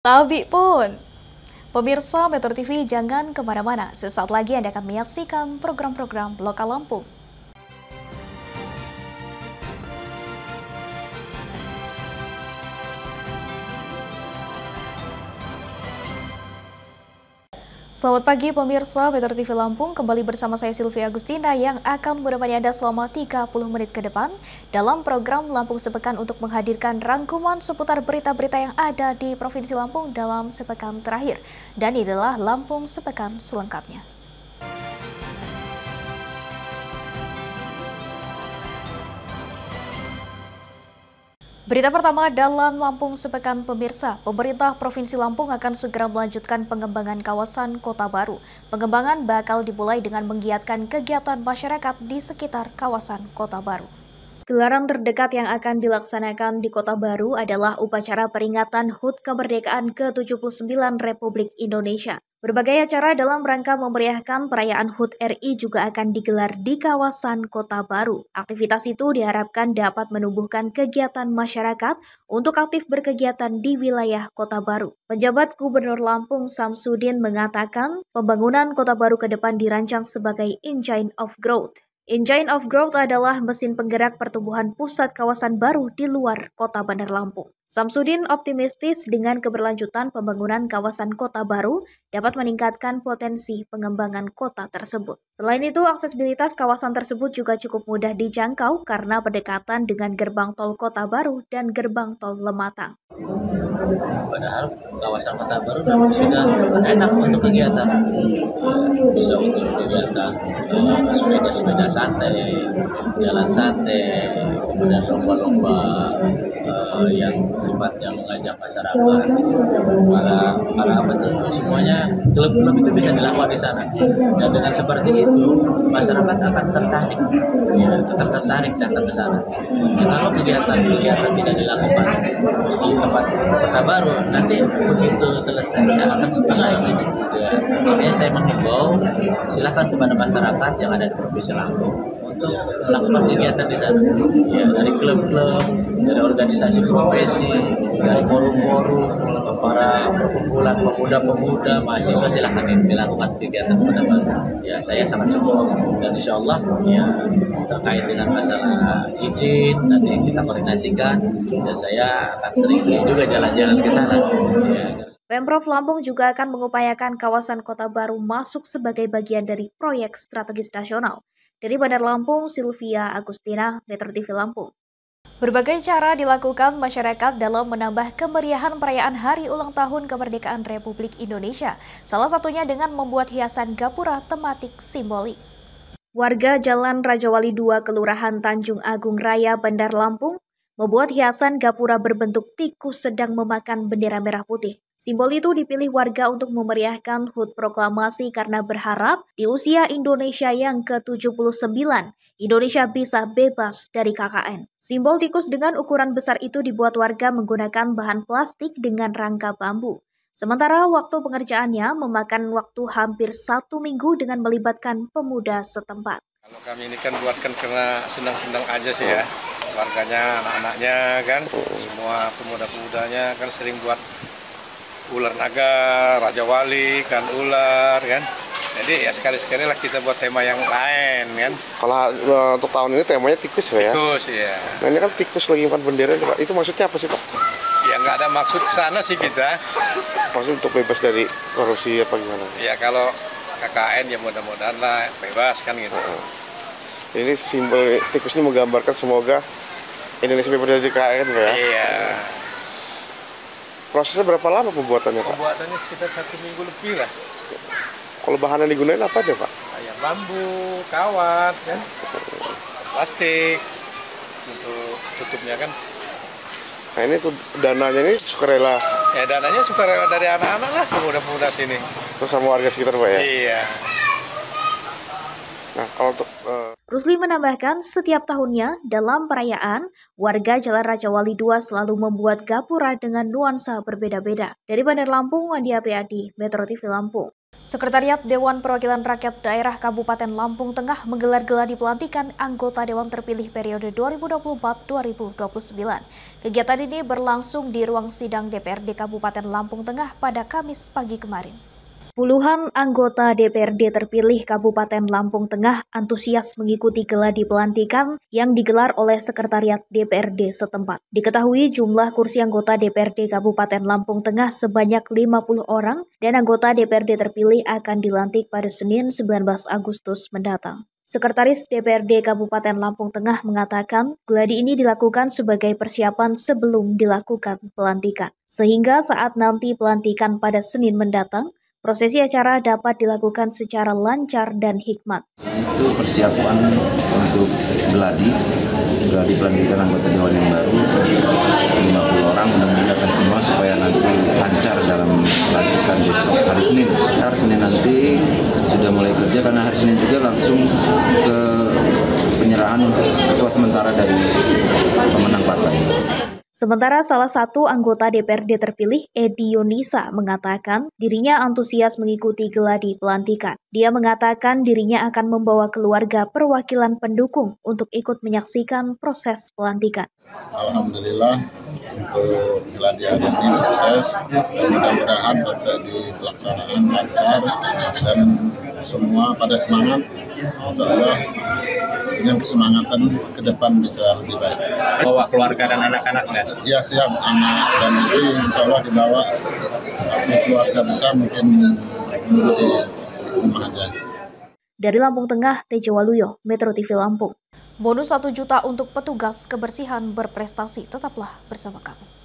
Tabi pun. Pemirsa Metro TV jangan kemana-mana. Sesaat lagi Anda akan menyaksikan program-program lokal Lampung. Selamat pagi pemirsa Metro TV Lampung, kembali bersama saya Sylvia Agustina yang akan menemani Anda selama 30 menit ke depan dalam program Lampung Sepekan untuk menghadirkan rangkuman seputar berita-berita yang ada di Provinsi Lampung dalam sepekan terakhir. Dan inilah Lampung Sepekan selengkapnya. Berita pertama dalam Lampung Sepekan pemirsa, pemerintah Provinsi Lampung akan segera melanjutkan pengembangan kawasan Kota Baru. Pengembangan bakal dimulai dengan menggiatkan kegiatan masyarakat di sekitar kawasan Kota Baru. Gelaran terdekat yang akan dilaksanakan di Kota Baru adalah upacara peringatan HUT Kemerdekaan ke-79 Republik Indonesia. Berbagai acara dalam rangka memeriahkan perayaan HUT RI juga akan digelar di kawasan Kota Baru. Aktivitas itu diharapkan dapat menumbuhkan kegiatan masyarakat untuk aktif berkegiatan di wilayah Kota Baru. Penjabat Gubernur Lampung Samsudin mengatakan pembangunan Kota Baru ke depan dirancang sebagai engine of growth. Engine of Growth adalah mesin penggerak pertumbuhan pusat kawasan baru di luar kota Bandar Lampung. Samsudin optimistis dengan keberlanjutan pembangunan kawasan kota baru dapat meningkatkan potensi pengembangan kota tersebut. Selain itu, aksesibilitas kawasan tersebut juga cukup mudah dijangkau karena berdekatan dengan gerbang tol Kota Baru dan gerbang tol Lematang. Padahal kawasan Kota Baru sudah enak untuk kegiatan, bisa untuk kegiatan sepeda santai, jalan santai, kemudian lomba-lomba yang sifatnya mengajak masyarakat, para apa tuh semuanya klub-klub itu bisa dilakukan di sana. Dan dengan seperti itu masyarakat akan tertarik, datang ke sana. Dan kalau kegiatan tidak dilakukan di tempat Kota Baru, nanti begitu selesai akan sepi lagi. Ya, makanya saya menghimbau silakan kepada masyarakat yang ada di Provinsi Lampung untuk melakukan kegiatan di sana. Ya, dari klub-klub, dari organisasi profesi, dari forum-forum, para perkumpulan pemuda-pemuda, mahasiswa silakan dilakukan kegiatan Kota Baru. Ya, saya sangat support dan insya Allah ya terkait dengan masalah izin nanti kita koordinasikan dan saya akan sering-sering juga jalan-jalan ke sana. Ya. Pemprov Lampung juga akan mengupayakan kawasan Kota Baru masuk sebagai bagian dari proyek strategis nasional. Dari Bandar Lampung, Sylvia Agustina, Metro TV Lampung. Berbagai cara dilakukan masyarakat dalam menambah kemeriahan perayaan Hari Ulang Tahun Kemerdekaan Republik Indonesia. Salah satunya dengan membuat hiasan gapura tematik simbolik. Warga Jalan Rajawali 2 Kelurahan Tanjung Agung Raya, Bandar Lampung, membuat hiasan gapura berbentuk tikus sedang memakan bendera merah putih. Simbol itu dipilih warga untuk memeriahkan HUT Proklamasi karena berharap di usia Indonesia yang ke-79, Indonesia bisa bebas dari KKN. Simbol tikus dengan ukuran besar itu dibuat warga menggunakan bahan plastik dengan rangka bambu. Sementara waktu pengerjaannya memakan waktu hampir 1 minggu dengan melibatkan pemuda setempat. Kalau kami ini kan buatkan karena senang-senang aja sih ya. Warganya, anak-anaknya kan, semua pemuda-pemudanya kan sering buat ular naga, Raja Wali, kan ular kan. Jadi ya sekali-sekali lah kita buat tema yang lain kan. Kalau untuk tahun ini temanya tikus ya? Tikus ya. Nah ini kan tikus lagi makan bendera Pak. Itu maksudnya apa sih Pak? Ya nggak ada maksud ke sana sih kita. Maksud untuk bebas dari korupsi apa gimana? Ya kalau KKN ya mudah-mudahan lah bebas kan gitu. Ini simbol tikus ini menggambarkan semoga Indonesia bebas dari KKN Pak ya? Iya. Prosesnya berapa lama pembuatannya Pak? Pembuatannya sekitar 1 minggu lebih lah. Kalau bahan yang digunakan apa aja Pak? Kayak bambu, kawat kan, plastik untuk tutupnya kan. Nah ini tuh dananya ini sukarela. Ya dananya sukarela dari anak-anak lah, pemuda-pemuda sini. Terus sama warga sekitar Pak ya? Iya. Nah kalau untuk Rusli menambahkan setiap tahunnya dalam perayaan, warga Jalan Rajawali 2 selalu membuat gapura dengan nuansa berbeda-beda. Dari Bandar Lampung, Wandi Apriadi, Metro TV Lampung. Sekretariat Dewan Perwakilan Rakyat Daerah Kabupaten Lampung Tengah menggelar geladi pelantikan anggota Dewan terpilih periode 2024-2029. Kegiatan ini berlangsung di ruang sidang DPRD Kabupaten Lampung Tengah pada Kamis pagi kemarin. Puluhan anggota DPRD terpilih Kabupaten Lampung Tengah antusias mengikuti geladi pelantikan yang digelar oleh Sekretariat DPRD setempat. Diketahui jumlah kursi anggota DPRD Kabupaten Lampung Tengah sebanyak 50 orang dan anggota DPRD terpilih akan dilantik pada Senin 19 Agustus mendatang. Sekretaris DPRD Kabupaten Lampung Tengah mengatakan geladi ini dilakukan sebagai persiapan sebelum dilakukan pelantikan. Sehingga saat nanti pelantikan pada Senin mendatang, prosesi acara dapat dilakukan secara lancar dan hikmat. Itu persiapan untuk geladi pelantikan anggota Dewan yang baru, 50 orang, mudah-mudahan semua supaya nanti lancar dalam pelantikan besok hari Senin. Hari Senin nanti sudah mulai kerja karena hari Senin juga langsung ke penyerahan ketua sementara dari pemenang partai. Sementara salah satu anggota DPRD terpilih, Edi Yunisa, mengatakan dirinya antusias mengikuti geladi pelantikan. Dia mengatakan dirinya akan membawa keluarga perwakilan pendukung untuk ikut menyaksikan proses pelantikan. Alhamdulillah untuk geladi hari ini sukses dan mudah-mudahan sampai di pelaksanaan lancar dan semua pada semangat. Insya Allah dengan kesemangatan ke depan bisa lebih baik. Bawa keluarga dan anak-anaknya? Ya siap, anak dan istri insya Allah dibawa. Tapi keluarga besar mungkin di rumah aja. Dari Lampung Tengah, Tejo Waluyo, Metro TV Lampung. Bonus 1 juta untuk petugas kebersihan berprestasi. Tetaplah bersama kami.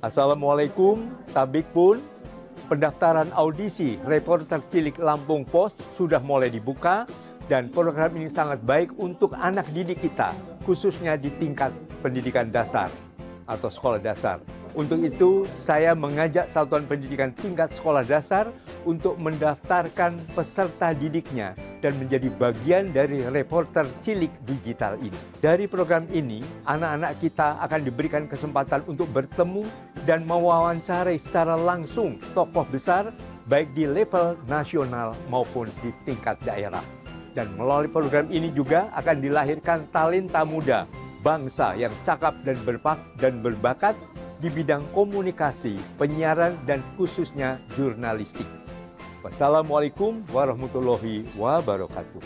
Assalamualaikum, tabik pun. Pendaftaran audisi Reporter Cilik Lampung Pos sudah mulai dibuka dan program ini sangat baik untuk anak didik kita, khususnya di tingkat pendidikan dasar atau sekolah dasar. Untuk itu, saya mengajak Satuan Pendidikan Tingkat Sekolah Dasar untuk mendaftarkan peserta didiknya dan menjadi bagian dari Reporter Cilik Digital ini. Dari program ini, anak-anak kita akan diberikan kesempatan untuk bertemu dan mewawancarai secara langsung tokoh besar baik di level nasional maupun di tingkat daerah. Dan melalui program ini juga akan dilahirkan talenta muda bangsa yang cakap dan berbakat di bidang komunikasi, penyiaran, dan khususnya jurnalistik. Wassalamualaikum warahmatullahi wabarakatuh.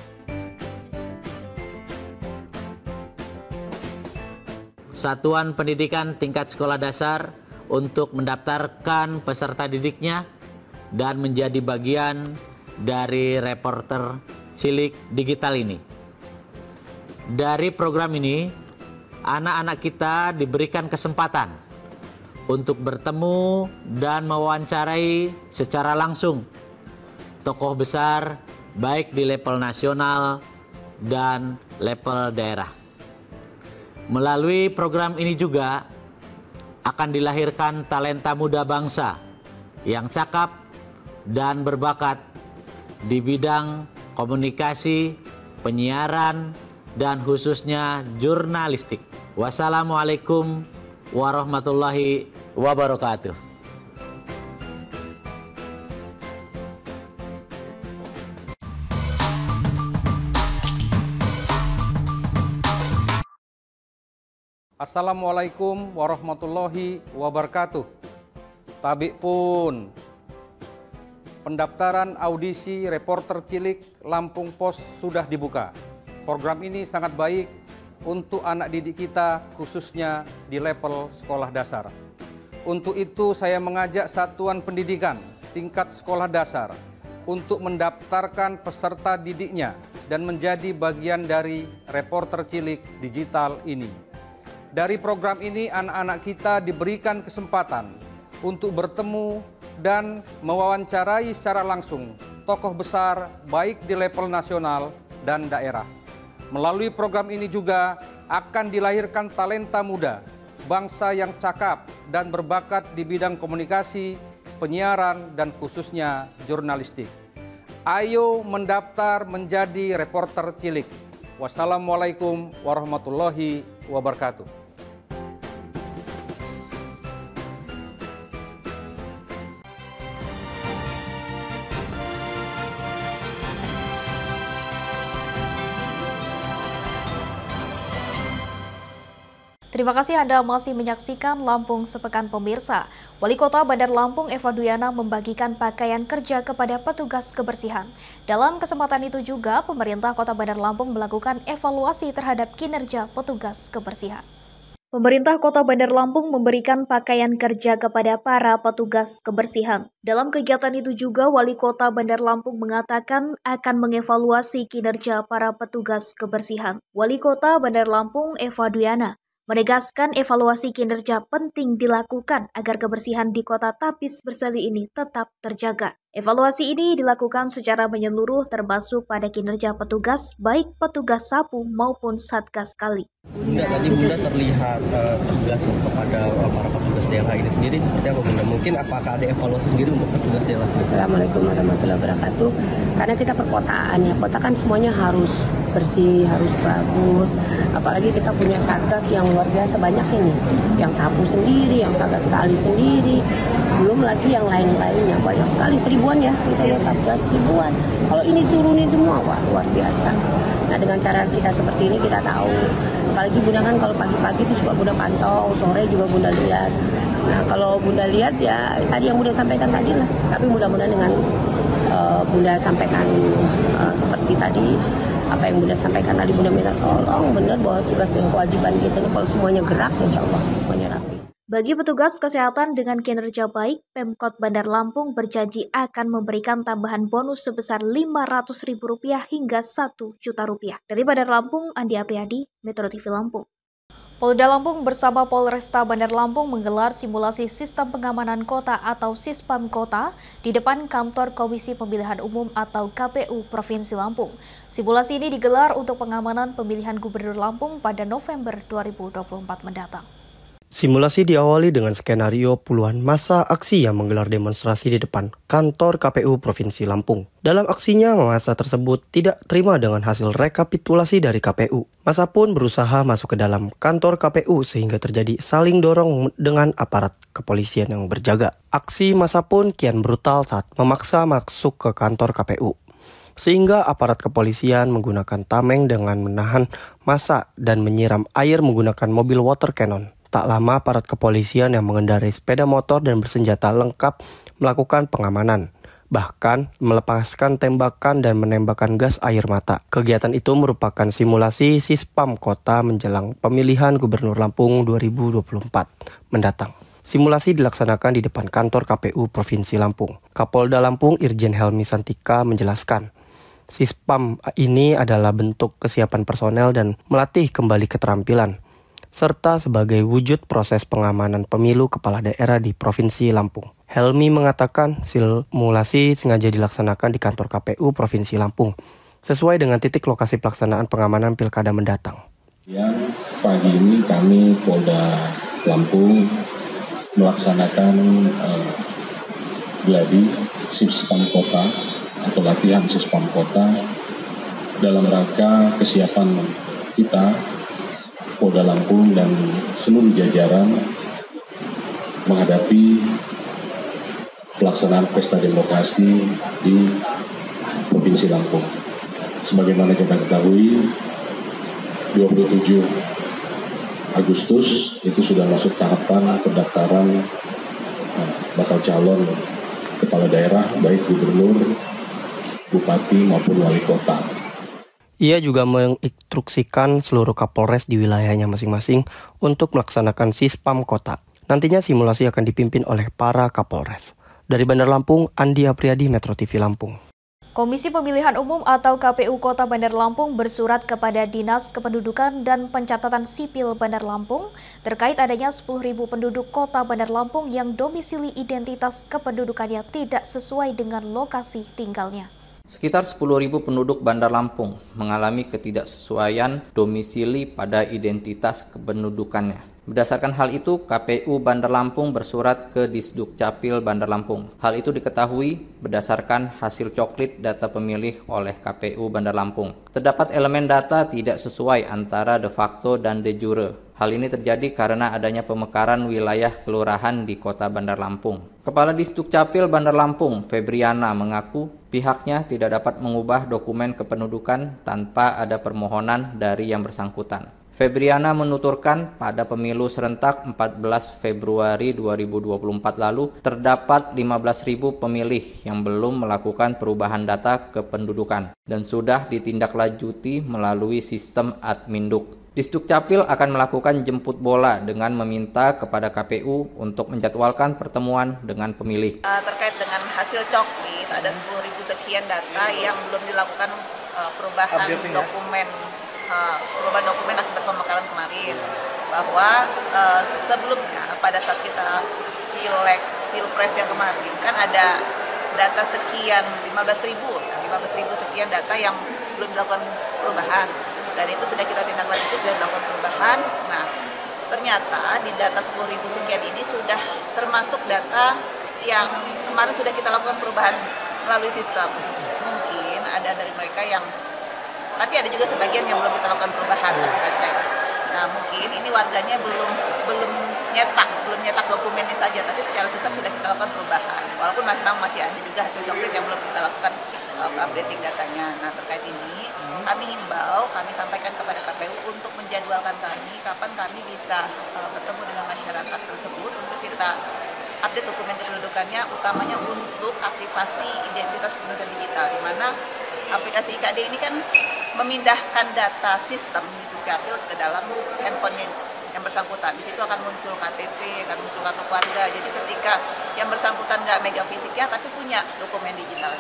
Satuan Pendidikan Tingkat Sekolah Dasar untuk mendaftarkan peserta didiknya dan menjadi bagian dari Reporter Cilik Digital ini. Dari program ini, anak-anak kita diberikan kesempatan untuk bertemu dan mewawancarai secara langsung tokoh besar baik di level nasional dan level daerah. Melalui program ini juga akan dilahirkan talenta muda bangsa yang cakap dan berbakat di bidang komunikasi, penyiaran, dan khususnya jurnalistik. Wassalamualaikum warahmatullahi wabarakatuh. Assalamualaikum warahmatullahi wabarakatuh. Tabik pun. Pendaftaran audisi Reporter Cilik Lampung Pos sudah dibuka. Program ini sangat baik untuk anak didik kita khususnya di level sekolah dasar. Untuk itu saya mengajak Satuan Pendidikan Tingkat Sekolah Dasar untuk mendaftarkan peserta didiknya dan menjadi bagian dari Reporter Cilik Digital ini. Dari program ini anak-anak kita diberikan kesempatan untuk bertemu dan mewawancarai secara langsung tokoh besar baik di level nasional dan daerah. Melalui program ini juga akan dilahirkan talenta muda, bangsa yang cakap dan berbakat di bidang komunikasi, penyiaran, dan khususnya jurnalistik. Ayo mendaftar menjadi reporter cilik. Wassalamualaikum warahmatullahi wabarakatuh. Terima kasih Anda masih menyaksikan Lampung Sepekan pemirsa. Wali Kota Bandar Lampung Eva Duyana membagikan pakaian kerja kepada petugas kebersihan. Dalam kesempatan itu juga, pemerintah Kota Bandar Lampung melakukan evaluasi terhadap kinerja petugas kebersihan. Pemerintah Kota Bandar Lampung memberikan pakaian kerja kepada para petugas kebersihan. Dalam kegiatan itu juga, Wali Kota Bandar Lampung mengatakan akan mengevaluasi kinerja para petugas kebersihan. Wali Kota Bandar Lampung Eva Duyana menegaskan evaluasi kinerja penting dilakukan agar kebersihan di Kota Tapis Berseri ini tetap terjaga. Evaluasi ini dilakukan secara menyeluruh termasuk pada kinerja petugas, baik petugas sapu maupun satgas kali. Bunda, tadi Bunda terlihat tugas kepada para petugas daerah ini sendiri seperti apa Bunda? Mungkin apakah ada evaluasi sendiri untuk petugas daerah? Assalamualaikum warahmatullahi wabarakatuh. Karena kita perkotaan ya, kota kan semuanya harus bersih, harus bagus. Apalagi kita punya satgas yang luar biasa banyak ini, yang sapu sendiri, yang satgas kali sendiri, belum lagi yang lain-lainnya banyak sekali, seribuan ya, kita lihat satgas ribuan. Kalau ini turunin semua, wah luar biasa. Nah dengan cara kita seperti ini kita tahu. Apalagi Bunda kan kalau pagi-pagi itu suka Bunda pantau, sore juga Bunda lihat. Nah kalau Bunda lihat ya tadi yang Bunda sampaikan tadi lah. Tapi mudah-mudahan dengan Bunda sampaikan seperti tadi, apa yang Bunda sampaikan tadi, Bunda minta tolong benar bahwa tugas dan kewajiban kita ini kalau semuanya gerak, insya Allah semuanya rapi. Bagi petugas kesehatan dengan kinerja baik, Pemkot Bandar Lampung berjanji akan memberikan tambahan bonus sebesar Rp500.000 hingga Rp1.000.000. Dari Bandar Lampung, Andi Apriyadi, Metro TV Lampung. Polda Lampung bersama Polresta Bandar Lampung menggelar simulasi sistem pengamanan kota atau Sispam Kota di depan kantor Komisi Pemilihan Umum atau KPU Provinsi Lampung. Simulasi ini digelar untuk pengamanan pemilihan Gubernur Lampung pada November 2024 mendatang. Simulasi diawali dengan skenario puluhan massa aksi yang menggelar demonstrasi di depan kantor KPU Provinsi Lampung. Dalam aksinya, massa tersebut tidak terima dengan hasil rekapitulasi dari KPU. Massa pun berusaha masuk ke dalam kantor KPU sehingga terjadi saling dorong dengan aparat kepolisian yang berjaga. Aksi massa pun kian brutal saat memaksa masuk ke kantor KPU. Sehingga aparat kepolisian menggunakan tameng dengan menahan massa dan menyiram air menggunakan mobil water cannon. Tak lama aparat kepolisian yang mengendarai sepeda motor dan bersenjata lengkap melakukan pengamanan. Bahkan melepaskan tembakan dan menembakkan gas air mata. Kegiatan itu merupakan simulasi Sispam Kota menjelang pemilihan Gubernur Lampung 2024 mendatang. Simulasi dilaksanakan di depan kantor KPU Provinsi Lampung. Kapolda Lampung Irjen Helmi Santika menjelaskan, Sispam ini adalah bentuk kesiapan personel dan melatih kembali keterampilan, serta sebagai wujud proses pengamanan pemilu kepala daerah di Provinsi Lampung. Helmi mengatakan simulasi sengaja dilaksanakan di kantor KPU Provinsi Lampung, sesuai dengan titik lokasi pelaksanaan pengamanan pilkada mendatang. Pagi ini kami Polda Lampung melaksanakan gladi Sispam Kota atau latihan Sispam Kota dalam rangka kesiapan kita Polda Lampung dan seluruh jajaran menghadapi pelaksanaan pesta demokrasi di Provinsi Lampung. Sebagaimana kita ketahui, 27 Agustus itu sudah masuk tahapan pendaftaran bakal calon kepala daerah, baik gubernur, bupati maupun wali kota. Ia juga menginstruksikan seluruh Kapolres di wilayahnya masing-masing untuk melaksanakan Sispam Kota. Nantinya simulasi akan dipimpin oleh para Kapolres. Dari Bandar Lampung, Andi Apriyadi, Metro TV Lampung. Komisi Pemilihan Umum atau KPU Kota Bandar Lampung bersurat kepada Dinas Kependudukan dan Pencatatan Sipil Bandar Lampung terkait adanya 10.000 penduduk Kota Bandar Lampung yang domisili identitas kependudukannya tidak sesuai dengan lokasi tinggalnya. Sekitar 10.000 penduduk Bandar Lampung mengalami ketidaksesuaian domisili pada identitas kependudukannya. Berdasarkan hal itu, KPU Bandar Lampung bersurat ke Disdukcapil Bandar Lampung. Hal itu diketahui berdasarkan hasil coklit data pemilih oleh KPU Bandar Lampung. Terdapat elemen data tidak sesuai antara de facto dan de jure. Hal ini terjadi karena adanya pemekaran wilayah kelurahan di Kota Bandar Lampung. Kepala Disdukcapil Bandar Lampung, Febriana, mengaku pihaknya tidak dapat mengubah dokumen kependudukan tanpa ada permohonan dari yang bersangkutan. Febriana menuturkan pada pemilu serentak 14 Februari 2024 lalu terdapat 15.000 pemilih yang belum melakukan perubahan data kependudukan dan sudah ditindaklanjuti melalui sistem Adminduk. Disdukcapil akan melakukan jemput bola dengan meminta kepada KPU untuk menjadwalkan pertemuan dengan pemilih. Terkait dengan hasil coklit, ada 10.000 sekian data yang belum dilakukan perubahan dokumen. Perubahan dokumen akibat pemekaran kemarin, bahwa sebelumnya pada saat kita pilpres yang kemarin kan ada data sekian 15.000 sekian data yang belum dilakukan perubahan, dan itu sudah kita tindaklanjuti, sudah dilakukan perubahan. Nah, ternyata di data 10.000 sekian ini sudah termasuk data yang kemarin sudah kita lakukan perubahan melalui sistem. Mungkin ada dari mereka yang, tapi ada juga sebagian yang belum kita lakukan perubahan, harus kita cek. Nah, mungkin ini warganya belum nyetak dokumennya saja, tapi secara sistem sudah kita lakukan perubahan. Walaupun memang masih ada juga hasil coklit yang belum kita lakukan updating datanya. Nah, terkait ini kami himbau, kami sampaikan kepada KPU untuk menjadwalkan kami kapan kami bisa bertemu dengan masyarakat tersebut untuk kita update dokumen kependudukannya, utamanya untuk aktivasi identitas kependudukan digital, di mana aplikasi IKD ini kan memindahkan data sistem Disdukcapil ke dalam handphone yang bersangkutan. Di situ akan muncul KTP, akan muncul kartu keluarga. Jadi ketika yang bersangkutan nggak megang fisiknya, tapi punya dokumen digital.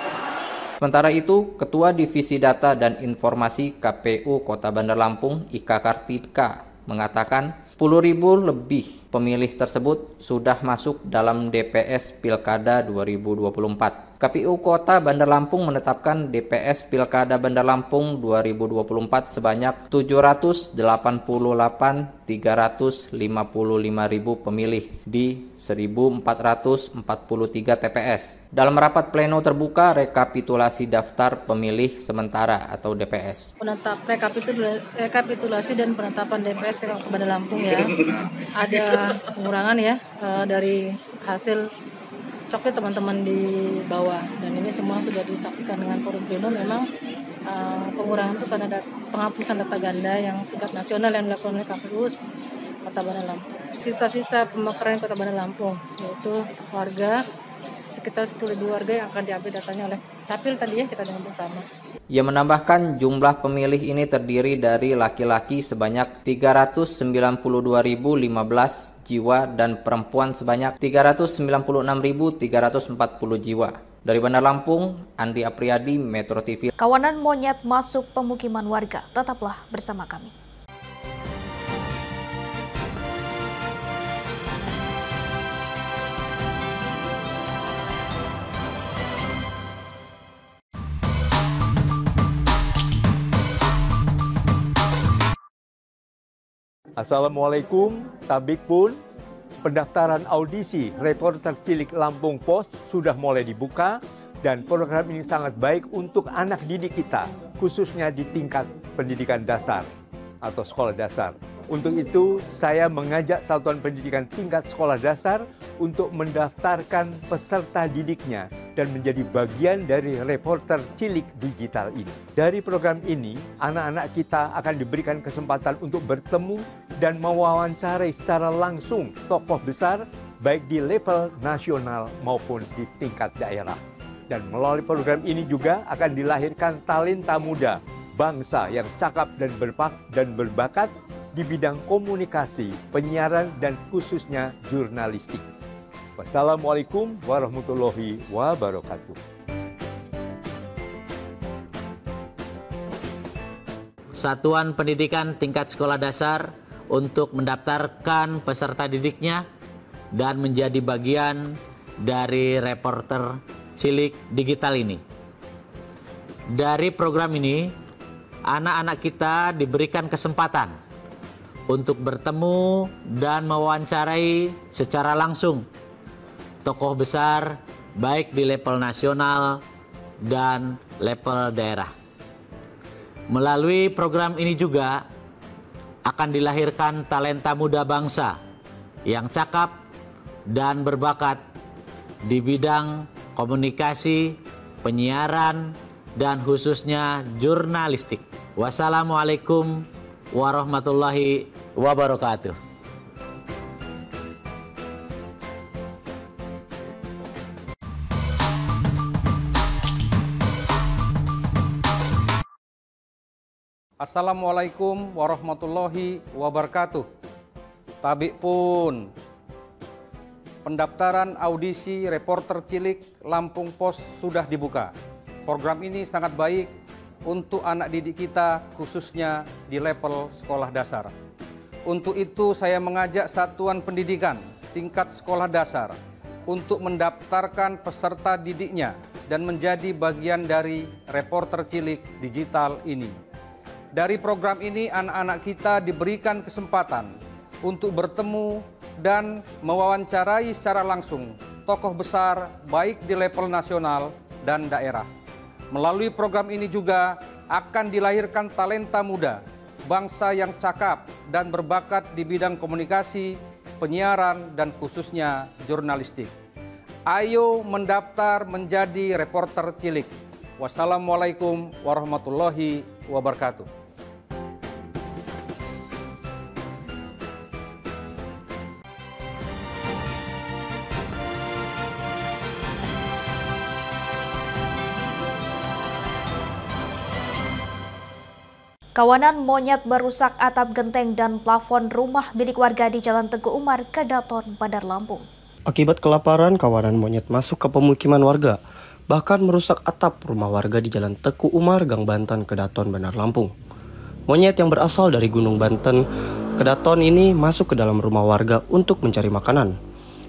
Sementara itu, Ketua Divisi Data dan Informasi KPU Kota Bandar Lampung, Ika Kartika, mengatakan 10.000 lebih pemilih tersebut sudah masuk dalam DPS Pilkada 2024. KPU Kota Bandar Lampung menetapkan DPS Pilkada Bandar Lampung 2024 sebanyak 788.355.000 pemilih di 1.443 TPS. Dalam rapat pleno terbuka rekapitulasi daftar pemilih sementara atau DPS. Rekapitulasi dan penetapan DPS di Kota Bandar Lampung ya. Ada pengurangan ya dari hasil coklit teman-teman di bawah, dan ini semua sudah disaksikan dengan forum pleno. Memang pengurangan itu karena ada penghapusan data ganda yang tingkat nasional yang dilakukan oleh KPU Kota Bandar Lampung. Sisa-sisa pemekaran Kota Bandar Lampung, yaitu warga sekitar 10.000 warga yang akan diambil datanya oleh Capil tadi ya, kita dengar bersama. Ia menambahkan jumlah pemilih ini terdiri dari laki-laki sebanyak 392.015 jiwa dan perempuan sebanyak 396.340 jiwa. Dari Bandar Lampung, Andi Apriyadi, Metro TV. Kawanan monyet masuk pemukiman warga. Tetaplah bersama kami. Assalamualaikum, Tabik pun. Pendaftaran audisi Reporter Cilik Lampung Pos sudah mulai dibuka dan program ini sangat baik untuk anak didik kita, khususnya di tingkat pendidikan dasar atau sekolah dasar. Untuk itu, saya mengajak Satuan Pendidikan Tingkat Sekolah Dasar untuk mendaftarkan peserta didiknya dan menjadi bagian dari Reporter Cilik Digital ini. Dari program ini, anak-anak kita akan diberikan kesempatan untuk bertemu dan mewawancarai secara langsung tokoh besar baik di level nasional maupun di tingkat daerah. Dan melalui program ini juga akan dilahirkan talenta muda bangsa yang cakap dan berbakat di bidang komunikasi, penyiaran, dan khususnya jurnalistik. Wassalamualaikum warahmatullahi wabarakatuh. Satuan Pendidikan Tingkat Sekolah Dasar untuk mendaftarkan peserta didiknya dan menjadi bagian dari Reporter Cilik Digital ini. Dari program ini, anak-anak kita diberikan kesempatan untuk bertemu dan mewawancarai secara langsung tokoh besar baik di level nasional dan level daerah. Melalui program ini juga akan dilahirkan talenta muda bangsa yang cakap dan berbakat di bidang komunikasi, penyiaran, dan khususnya jurnalistik. Wassalamualaikum warahmatullahi wabarakatuh. Assalamualaikum warahmatullahi wabarakatuh. Tabik pun, pendaftaran audisi reporter cilik Lampung Pos sudah dibuka. Program ini sangat baik untuk anak didik kita khususnya di level sekolah dasar. Untuk itu saya mengajak satuan pendidikan tingkat sekolah dasar untuk mendaftarkan peserta didiknya dan menjadi bagian dari reporter cilik digital ini. Dari program ini anak-anak kita diberikan kesempatan untuk bertemu dan mewawancarai secara langsung tokoh besar baik di level nasional dan daerah. Melalui program ini juga akan dilahirkan talenta muda, bangsa yang cakap dan berbakat di bidang komunikasi, penyiaran, dan khususnya jurnalistik. Ayo mendaftar menjadi reporter cilik. Wassalamualaikum warahmatullahi wabarakatuh. Kawanan monyet merusak atap genteng dan plafon rumah milik warga di Jalan Teguh Umar, Kedaton, Bandar Lampung. Akibat kelaparan, kawanan monyet masuk ke pemukiman warga, bahkan merusak atap rumah warga di Jalan Teguh Umar, Gang Banten, Kedaton, Bandar Lampung. Monyet yang berasal dari Gunung Banten, Kedaton ini masuk ke dalam rumah warga untuk mencari makanan.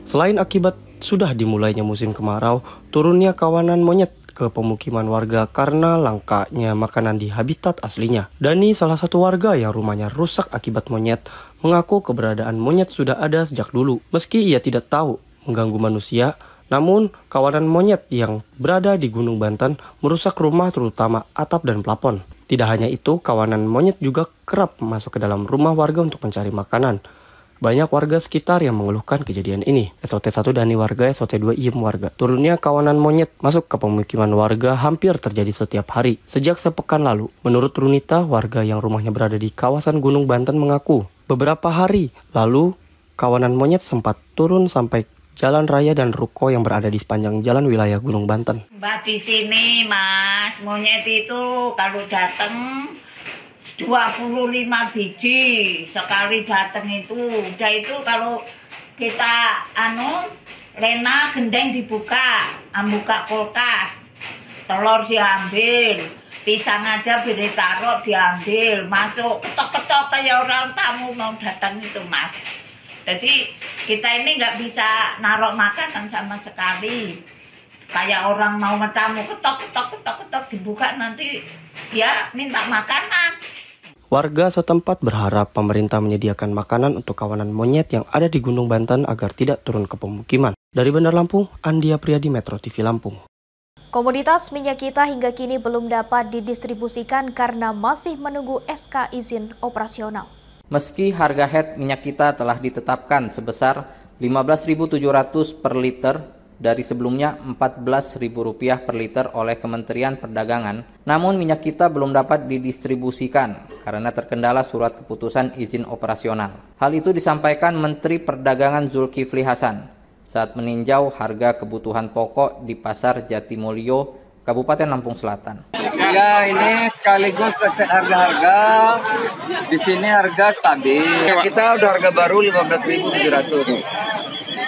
Selain akibat sudah dimulainya musim kemarau, turunnya kawanan monyet ke pemukiman warga karena langkanya makanan di habitat aslinya. Dani, salah satu warga yang rumahnya rusak akibat monyet, mengaku keberadaan monyet sudah ada sejak dulu. Meski ia tidak tahu mengganggu manusia, namun kawanan monyet yang berada di Gunung Banten merusak rumah terutama atap dan plafon. Tidak hanya itu, kawanan monyet juga kerap masuk ke dalam rumah warga untuk mencari makanan. Banyak warga sekitar yang mengeluhkan kejadian ini. SOT1 Dani warga, SOT2 Iem warga. Turunnya kawanan monyet masuk ke pemukiman warga hampir terjadi setiap hari sejak sepekan lalu. Menurut Runita, warga yang rumahnya berada di kawasan Gunung Banten mengaku, beberapa hari lalu kawanan monyet sempat turun sampai jalan raya dan ruko yang berada di sepanjang jalan wilayah Gunung Banten. Mbak, di sini Mas, monyet itu kalau datang 25 biji sekali datang itu. Udah itu kalau kita lena gendeng dibuka, buka kulkas, telur diambil, pisang aja beri taruh diambil, masuk ketok-ketok kayak orang tamu mau datang itu Mas. Jadi kita ini nggak bisa naruh makanan sama sekali. Kayak orang mau tamu ketok-ketok dibuka, nanti dia minta makanan. Warga setempat berharap pemerintah menyediakan makanan untuk kawanan monyet yang ada di Gunung Banten agar tidak turun ke pemukiman. Dari Bandar Lampung, Andia Priadi, Metro TV Lampung. Komoditas minyak kita hingga kini belum dapat didistribusikan karena masih menunggu SK izin operasional. Meski harga head minyak kita telah ditetapkan sebesar Rp15.700 per liter dari sebelumnya Rp14.000 per liter oleh Kementerian Perdagangan, namun minyak kita belum dapat didistribusikan karena terkendala surat keputusan izin operasional. Hal itu disampaikan Menteri Perdagangan Zulkifli Hasan saat meninjau harga kebutuhan pokok di Pasar Jatimulyo, Kabupaten Lampung Selatan. Ya, ini sekaligus ngecek harga-harga. Di sini harga stabil. Kita udah harga baru 15.700.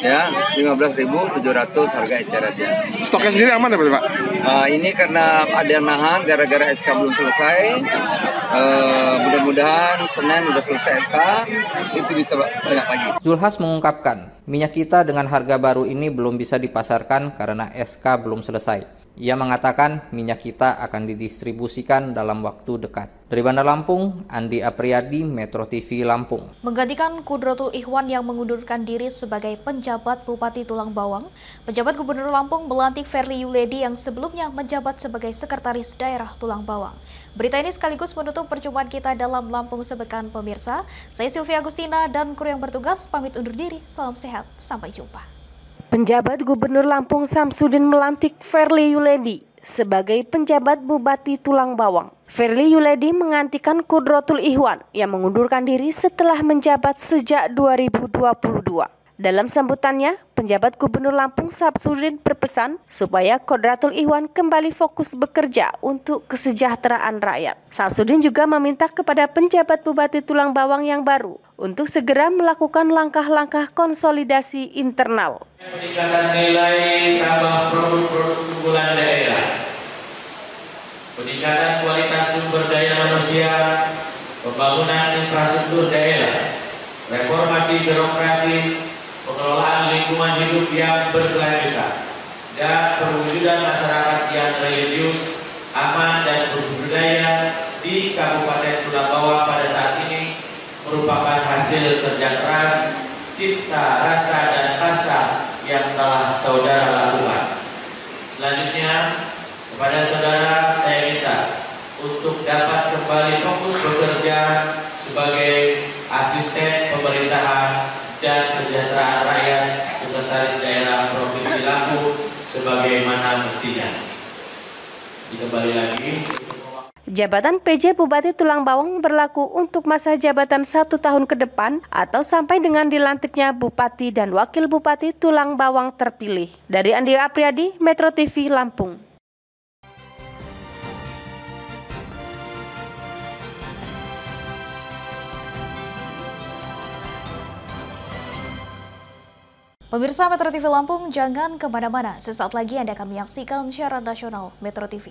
Ya, 15.700 harga ecer aja. Stoknya sendiri aman ya Pak? Ini karena ada nahan gara-gara SK belum selesai. Mudah-mudahan Senin udah selesai SK, itu bisa banyak lagi. Zulhas mengungkapkan, minyak kita dengan harga baru ini belum bisa dipasarkan karena SK belum selesai. Ia mengatakan minyak kita akan didistribusikan dalam waktu dekat. Dari Bandar Lampung, Andi Apriyadi, Metro TV Lampung. Menggantikan Kudrotul Ikhwan yang mengundurkan diri sebagai penjabat Bupati Tulang Bawang, penjabat Gubernur Lampung melantik Ferly Yuledi yang sebelumnya menjabat sebagai Sekretaris Daerah Tulang Bawang. Berita ini sekaligus menutup perjumpaan kita dalam Lampung Sepekan pemirsa. Saya Sylvia Agustina dan kru yang bertugas pamit undur diri. Salam sehat, sampai jumpa. Penjabat Gubernur Lampung Samsudin melantik Ferly Yuledi sebagai penjabat Bupati Tulang Bawang. Ferly Yuledi menggantikan Kudrotul Ikhwan yang mengundurkan diri setelah menjabat sejak 2022. Dalam sambutannya, penjabat Gubernur Lampung Samsudin berpesan supaya Kudrotul Ikhwan kembali fokus bekerja untuk kesejahteraan rakyat. Samsudin juga meminta kepada penjabat Bupati Tulang Bawang yang baru untuk segera melakukan langkah-langkah konsolidasi internal. Peningkatan nilai tambah produk-produk unggulan daerah, peningkatan kualitas sumber daya manusia, pembangunan infrastruktur daerah, reformasi birokrasi, pengelolaan lingkungan hidup yang berkelanjutan, dan perwujudan masyarakat yang religius, aman dan berbudaya di Kabupaten Tulang Bawang pada saat ini merupakan hasil kerja keras, cipta, rasa, dan asa yang telah saudara lakukan. Selanjutnya, kepada saudara saya minta untuk dapat kembali fokus bekerja sebagai asisten pemerintahan dan kesejahteraan rakyat Sekretaris Daerah Provinsi Lampung sebagaimana mestinya. Kembali lagi. Jabatan PJ Bupati Tulang Bawang berlaku untuk masa jabatan 1 tahun ke depan atau sampai dengan dilantiknya Bupati dan Wakil Bupati Tulang Bawang terpilih. Dari Andi Apriyadi, Metro TV Lampung. Pemirsa Metro TV Lampung, jangan kemana-mana. Sesaat lagi Anda akan menyaksikan siaran nasional Metro TV.